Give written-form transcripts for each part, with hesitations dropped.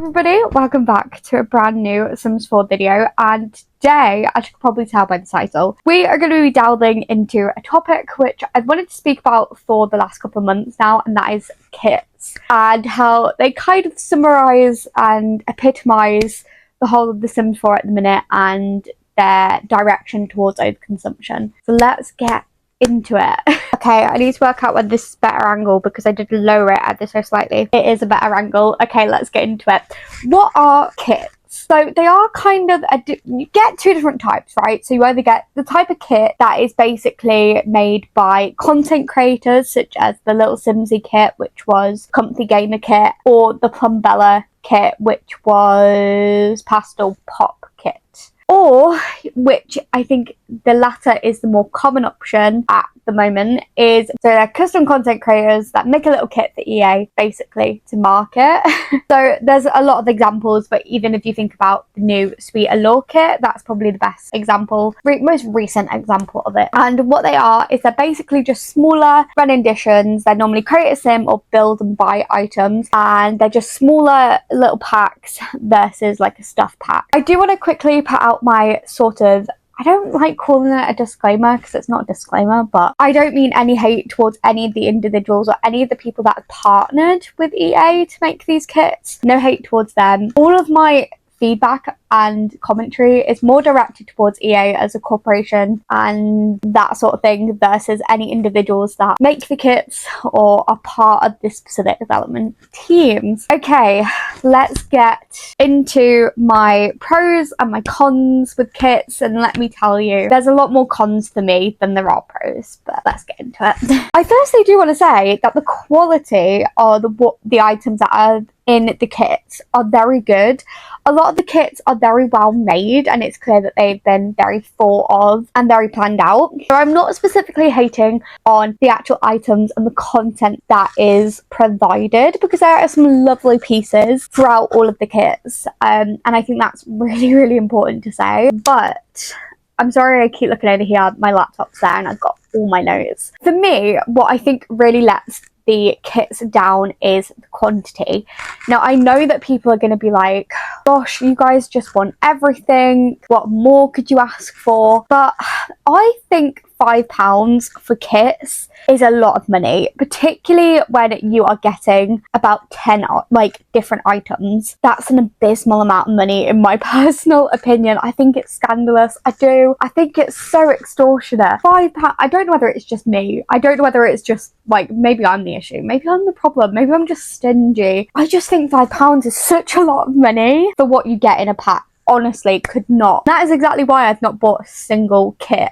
everybody, welcome back to a brand new Sims 4 video, and today, as you can probably tell by the title, we are going to be delving into a topic which I've wanted to speak about for the last couple of months now, and that is kits, and how they kind of summarise and epitomise the whole of the Sims 4 at the minute and their direction towards overconsumption. So let's get into it. Okay, I need to work out whether this is a better angle because I did lower it ever so slightly. It is a better angle. Okay, let's get into it. What are kits? So they are kind of, you get two different types, right? So you either get the type of kit that is basically made by content creators, such as the Little Simsy kit, which was Comfy Gamer kit, or the Plumbella kit, which was Pastel Pop kit. Or, which I think the latter is the more common option at the moment, is so they're custom content creators that make a little kit for EA basically to market. So there's a lot of examples, but even if you think about the new Sweet Allure kit, that's probably the best example, most recent example of it. And what they are is they're basically just smaller renditions. They're normally create a sim or build and buy items, and they're just smaller little packs versus like a stuff pack. I do want to quickly put out my sort of, I don't like calling it a disclaimer because it's not a disclaimer, but I don't mean any hate towards any of the individuals or any of the people that have partnered with EA to make these kits. No hate towards them. All of my feedback and commentary is more directed towards EA as a corporation and that sort of thing versus any individuals that make the kits or are part of this specific development teams. Okay, let's get into my pros and my cons with kits, and let me tell you, there's a lot more cons for me than there are pros, but let's get into it. I firstly do want to say that the quality of the items that are in the kits are very good. A lot of the kits are very well made, and it's clear that they've been very thought of and very planned out. So I'm not specifically hating on the actual items and the content that is provided, because there are some lovely pieces throughout all of the kits, and I think that's really important to say. But I'm sorry I keep looking over here, my laptop's there and I've got all my notes. For me, what I think really lets the kits down is the quantity. Now, I know that people are going to be like, gosh, you guys just want everything, what more could you ask for? But I think £5 for kits is a lot of money, particularly when you are getting about 10 like different items. That's an abysmal amount of money in my personal opinion. I think it's scandalous. I think it's so extortionate. £5, I don't know whether it's just me. I don't know whether it's just like, maybe I'm the issue, maybe I'm the problem, maybe I'm just stingy. I just think £5 is such a lot of money for what you get in a pack. Honestly, could not. That is exactly why I've not bought a single kit.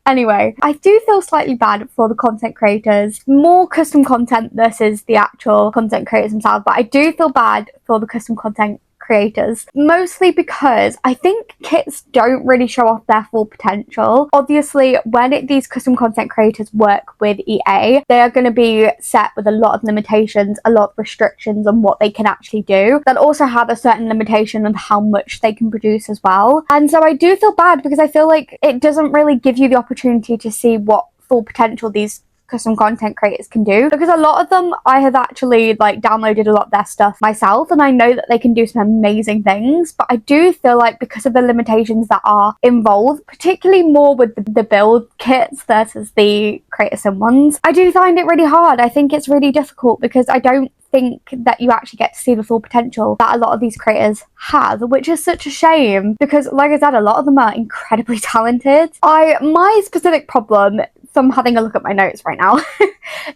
Anyway, I do feel slightly bad for the content creators, more custom content versus the actual content creators themselves, but I do feel bad for the custom content creators, mostly because I think kits don't really show off their full potential. Obviously, when these custom content creators work with EA, they are going to be set with a lot of limitations, a lot of restrictions on what they can actually do, that also have a certain limitation on how much they can produce as well. And so I do feel bad because I feel like it doesn't really give you the opportunity to see what full potential these custom content creators can do, because a lot of them, I have actually like downloaded a lot of their stuff myself and I know that they can do some amazing things, but I do feel like because of the limitations that are involved, particularly more with the build kits versus the creator sim ones, I do find it really hard. I think it's really difficult because I don't think that you actually get to see the full potential that a lot of these creators have, which is such a shame because, like I said, a lot of them are incredibly talented. My specific problem from having a look at my notes right now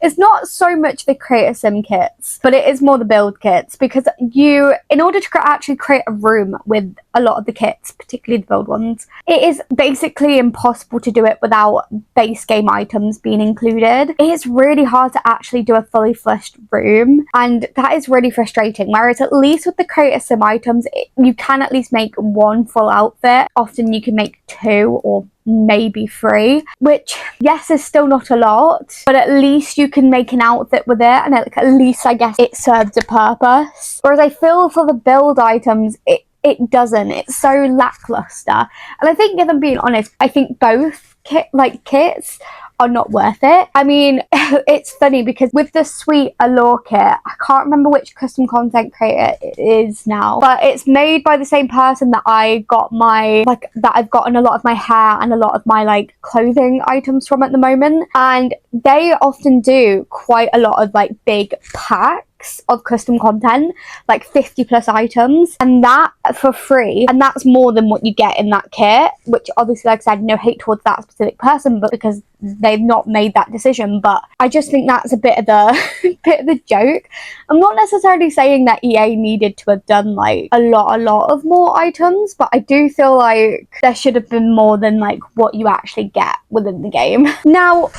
it's not so much the creator sim kits, but it is more the build kits, because in order to actually create a room with a lot of the kits, particularly the build ones, it is basically impossible to do it without base game items being included. It is really hard to actually do a fully fleshed room, and that is really frustrating, whereas at least with the creator sim items, you can at least make one full outfit. Often you can make two or maybe 3, which yes is still not a lot, but at least you can make an outfit with it, and at least I guess it serves a purpose. Whereas I feel for the build items, it doesn't. It's so lackluster. And I think, if I'm being honest, I think both kits are not worth it. I mean, it's funny because with the Sweet Allure kit, I can't remember which custom content creator it is now, but it's made by the same person that I got my, like, that I've gotten a lot of my hair and a lot of my like clothing items from at the moment. And they often do quite a lot of like big packs of custom content, like 50 plus items, and that for free, and that's more than what you get in that kit, which obviously, like I said, no hate towards that specific person, but because they've not made that decision. But I just think that's a bit of the bit of the joke. I'm not necessarily saying that EA needed to have done like a lot of more items, but I do feel like there should have been more than like what you actually get within the game. Now,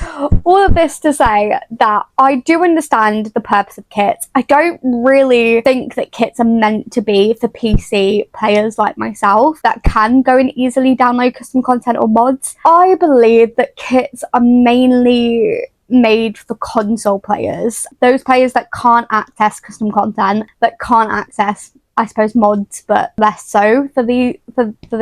all of this to say that I do understand the purpose of kits. I don't really think that kits are meant to be for PC players like myself that can go and easily download custom content or mods. I believe that kits are mainly made for console players, those players that can't access custom content, that can't access, I suppose, mods, but less so for the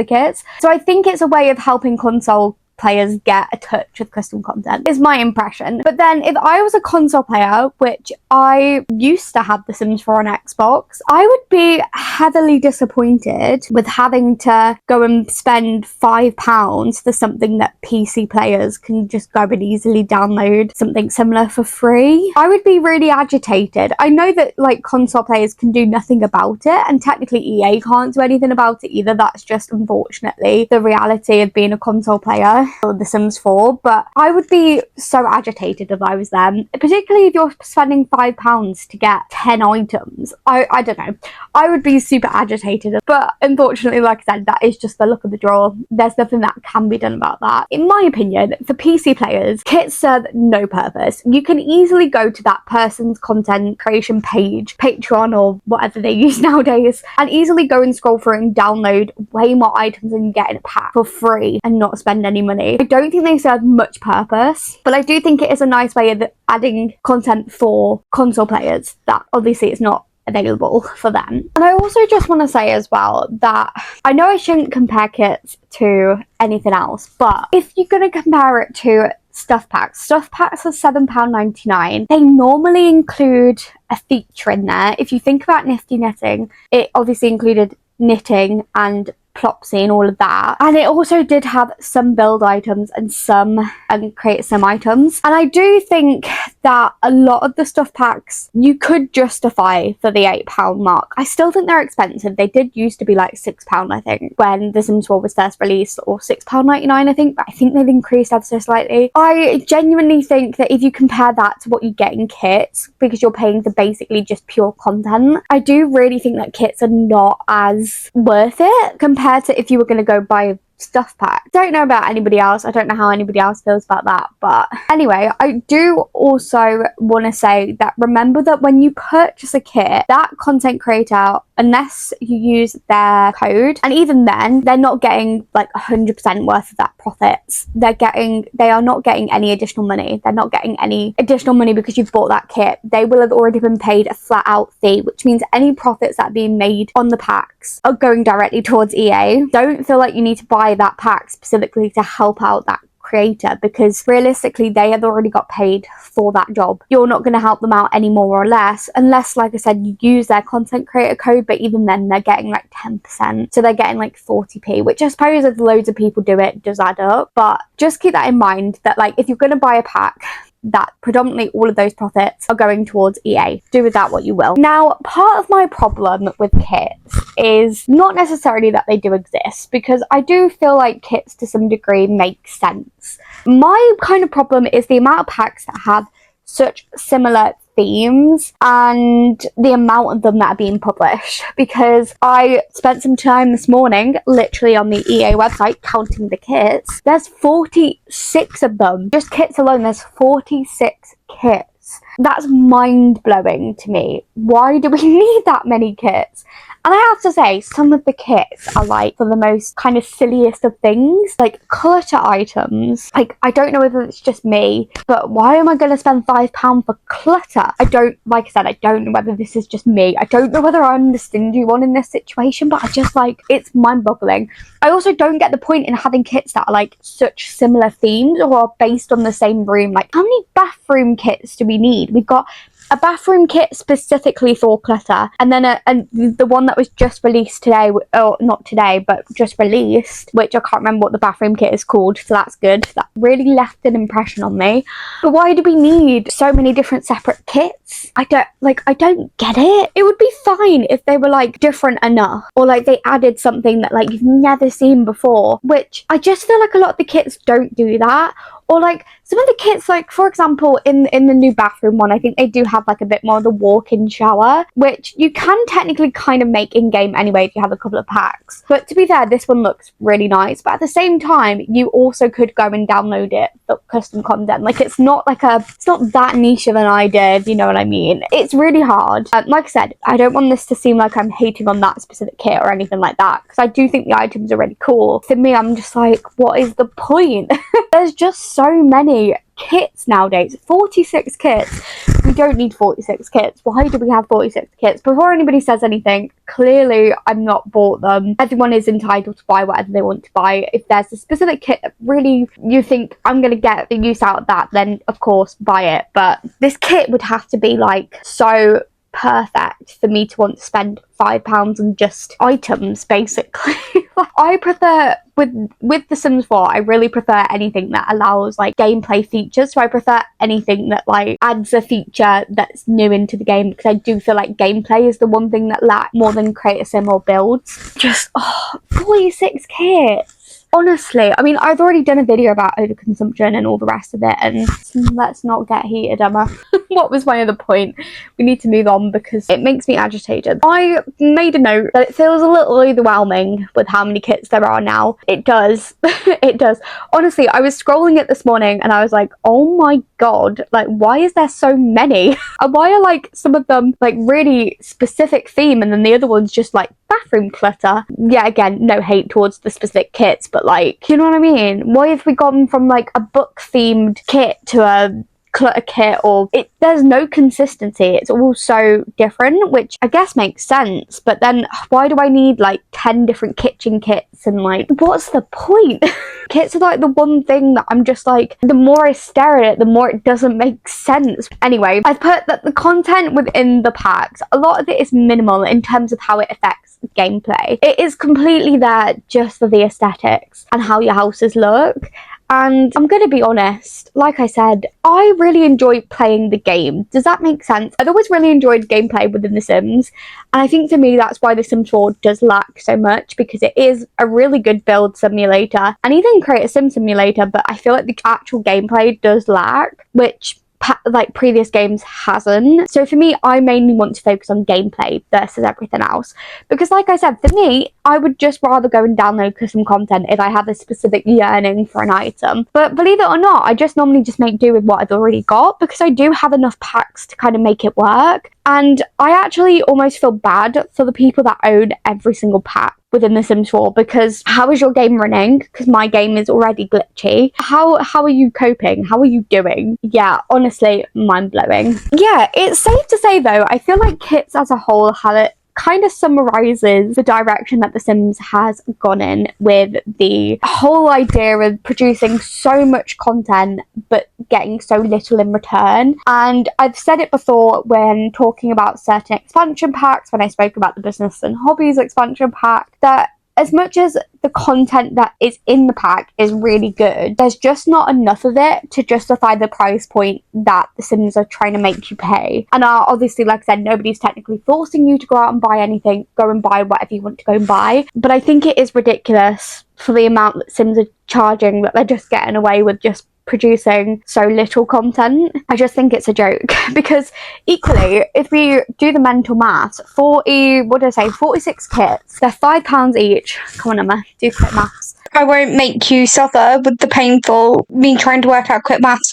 kits. So I think it's a way of helping console players get a touch with custom content, is my impression. But then if I was a console player, which I used to have The Sims 4 on Xbox, I would be heavily disappointed with having to go and spend £5 for something that PC players can just go and easily download something similar for free. I would be really agitated. I know that like console players can do nothing about it, and technically EA can't do anything about it either. That's just unfortunately the reality of being a console player or The Sims 4, but I would be so agitated if I was them, particularly if you're spending £5 to get 10 items. I don't know, I would be super agitated, but unfortunately, like I said, that is just the luck of the draw. There's nothing that can be done about that. In my opinion, for PC players, kits serve no purpose. You can easily go to that person's content creation page, Patreon or whatever they use nowadays, and easily go and scroll through and download way more items than you get in a pack for free and not spend any money. I don't think they serve much purpose, but I do think it is a nice way of adding content for console players that obviously it's not available for them. And I also just want to say as well that I know I shouldn't compare kits to anything else, but if you're going to compare it to stuff packs are £7.99. They normally include a feature in there. If you think about Nifty Knitting, it obviously included knitting and Plopsy and all of that, and it also did have some build items and some create sim items. And I do think that a lot of the stuff packs you could justify for the £8 mark. I still think they're expensive. They did used to be like £6, I think, when The Sims 4 was first released, or £6.99 I think, but I think they've increased ever so slightly. I genuinely think that if you compare that to what you get in kits, because you're paying for basically just pure content, I do really think that kits are not as worth it compared to if you were going to go buy a stuff pack. Don't know about anybody else. I don't know how anybody else feels about that, but anyway, I do also want to say that remember that when you purchase a kit, that content creator, unless you use their code, and even then they're not getting like 100% worth of that profits. They are not getting any additional money. They're not getting any additional money because you've bought that kit. They will have already been paid a flat out fee, which means any profits that are being made on the packs are going directly towards EA. Don't feel like you need to buy that pack specifically to help out that creator, because realistically they have already got paid for that job. You're not going to help them out any more or less, unless, like I said, you use their content creator code, but even then they're getting like 10%, so they're getting like 40p, which I suppose if loads of people do it does add up. But just keep that in mind, that like if you're going to buy a pack, that predominantly all of those profits are going towards EA. Do with that what you will. Now, part of my problem with kits is not necessarily that they do exist, because I do feel like kits to some degree make sense. My kind of problem is the amount of packs that have such similar themes and the amount of them that are being published, because I spent some time this morning literally on the EA website counting the kits. There's 46 of them. Just kits alone, there's 46 kits. kits. That's mind-blowing to me. Why do we need that many kits? And I have to say, some of the kits are like for the most kind of silliest of things, like clutter items. Like, I don't know whether it's just me, but why am I going to spend £5 for clutter? Like I said, I don't know whether this is just me. I don't know whether I'm the stingy one in this situation, but I just like, it's mind-boggling. I also don't get the point in having kits that are like such similar themes or are based on the same room. Like, how many bathroom kits do we need? We've got a bathroom kit specifically for clutter, and then the one that was just released today, or not today, but just released, which I can't remember what the bathroom kit is called, so that's good. That really left an impression on me. But why do we need so many different separate kits? I don't get it. It would be fine if they were like different enough, or like they added something that like you've never seen before, which I just feel like a lot of the kits don't do that. Or like some of the kits, like for example in the new bathroom one, I think they do have like a bit more of the walk-in shower, which you can technically kind of make in-game anyway if you have a couple of packs. But to be fair, this one looks really nice, but at the same time you also could go and download it for custom content. Like, it's not that niche than I did, you know what I mean? It's really hard. Like I said, I don't want this to seem like I'm hating on that specific kit or anything like that, because I do think the items are really cool. For me, I'm just like, what is the point? There's just so many kits nowadays. 46 kits. We don't need 46 kits. Why do we have 46 kits? Before anybody says anything, clearly I've not bought them. Everyone is entitled to buy whatever they want to buy. If there's a specific kit that really you think I'm going to get the use out of that, then of course buy it. But this kit would have to be like so perfect for me to want to spend £5 on just items, basically. I prefer, with The Sims 4, I really prefer anything that allows like gameplay features. So I prefer anything that like adds a feature that's new into the game, because I do feel like gameplay is the one thing that lacks more than create a sim or builds. Just 46 kits. Honestly, I mean, I've already done a video about overconsumption and all the rest of it, and let's not get heated, Emma. What was my other point? We need to move on because it makes me agitated. I made a note that it feels a little overwhelming with how many kits there are now. It does. It does. Honestly, I was scrolling it this morning and I was like, oh my god, like, why is there so many? And why are like some of them like really specific theme and then the other ones just like bathroom clutter? Yeah, again, no hate towards the specific kits, but like, you know what I mean? Why have we gone from like a book themed kit to a clutter kit? Or there's no consistency. It's all so different, which I guess makes sense, but then why do I need like 10 different kitchen kits? And like, what's the point? Kits are like the one thing that I'm just like, the more I stare at it, the more it doesn't make sense. Anyway, I've put that the content within the packs, a lot of it is minimal in terms of how it affects gameplay. It is completely there just for the aesthetics and how your houses look. And I'm going to be honest, like I said, I really enjoy playing the game. Does that make sense? I've always really enjoyed gameplay within The Sims. And I think for me, that's why The Sims 4 does lack so much, because it is a really good build simulator and even create a sim simulator. But I feel like the actual gameplay does lack, which like previous games hasn't. So for me, I mainly want to focus on gameplay versus everything else, because like I said, for me, I would just rather go and download custom content if I have a specific yearning for an item. But believe it or not, I just normally just make do with what I've already got, because I do have enough packs to kind of make it work. And I actually almost feel bad for the people that own every single pack within The Sims 4, because how is your game running? Because my game is already glitchy. How are you coping? How are you doing? Yeah, honestly, mind-blowing. Yeah, it's safe to say though, I feel like kits as a whole have it kind of summarizes the direction that The Sims has gone in, with the whole idea of producing so much content but getting so little in return. And I've said it before when talking about certain expansion packs, when I spoke about the business and hobbies expansion pack, that as much as the content that is in the pack is really good, there's just not enough of it to justify the price point that The Sims are trying to make you pay. And obviously, like I said, nobody's technically forcing you to go out and buy anything. Go and buy whatever you want to go and buy. But I think it is ridiculous for the amount that Sims are charging, that they're just getting away with just producing so little content. I just think it's a joke, because equally, if we do the mental maths, 46 kits, they're £5 each. Come on, Emma, do quick maths. I won't make you suffer with the painful me trying to work out quick maths.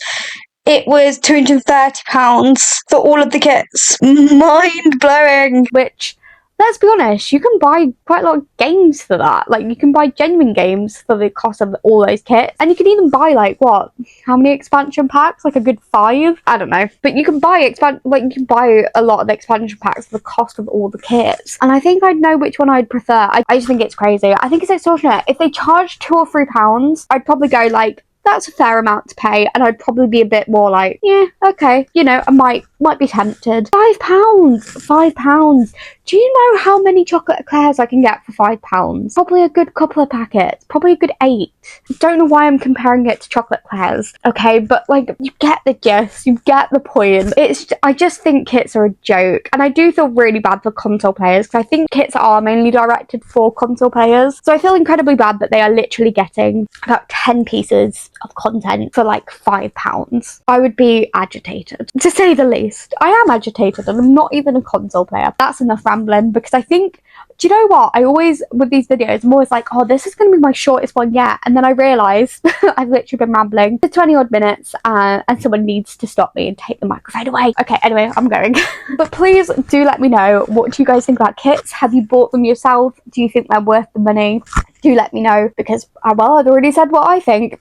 it was £230 for all of the kits. Mind blowing. Which, let's be honest, you can buy quite a lot of games for that. Like, you can buy genuine games for the cost of all those kits. And you can even buy, like, what? How many expansion packs? Like, a good 5? I don't know. But you can buy you can buy a lot of expansion packs for the cost of all the kits. And I think I'd know which one I'd prefer. I just think it's crazy. I think it's extortionate. If they charge £2 or £3, I'd probably go, like, that's a fair amount to pay, and I'd probably be a bit more like, yeah, okay, you know, I might be tempted. £5. Do you know how many chocolate eclairs I can get for £5? Probably a good couple of packets, probably a good 8. Don't know why I'm comparing it to chocolate eclairs, okay, but like, you get the gist, you get the point. I just think kits are a joke, and I do feel really bad for console players, because I think kits are mainly directed for console players, so I feel incredibly bad that they are literally getting about 10 pieces of content for like £5. I would be agitated, to say the least. I am agitated, and I'm not even a console player. That's enough rambling, because I think, do you know what? I always, with these videos, I'm always like, oh, this is going to be my shortest one yet. And then I realise I've literally been rambling for 20 odd minutes and someone needs to stop me and take the microphone away. Okay, anyway, I'm going. But please do let me know, what do you guys think about kits? Have you bought them yourself? Do you think they're worth the money? Do let me know, because, well, I'd already said what I think.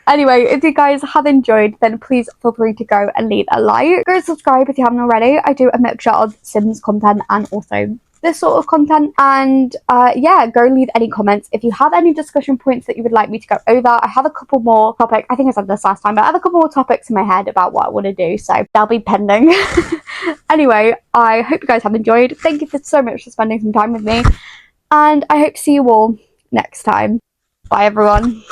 Anyway, if you guys have enjoyed, then please feel free to go and leave a like. Go subscribe if you haven't already. I do a mixture of Sims content and also this sort of content. And yeah, go leave any comments. If you have any discussion points that you would like me to go over, I have a couple more topics. I think I said this last time, but I have a couple more topics in my head about what I want to do. So they'll be pending. Anyway, I hope you guys have enjoyed. Thank you so much for spending some time with me. And I hope to see you all next time. Bye, everyone.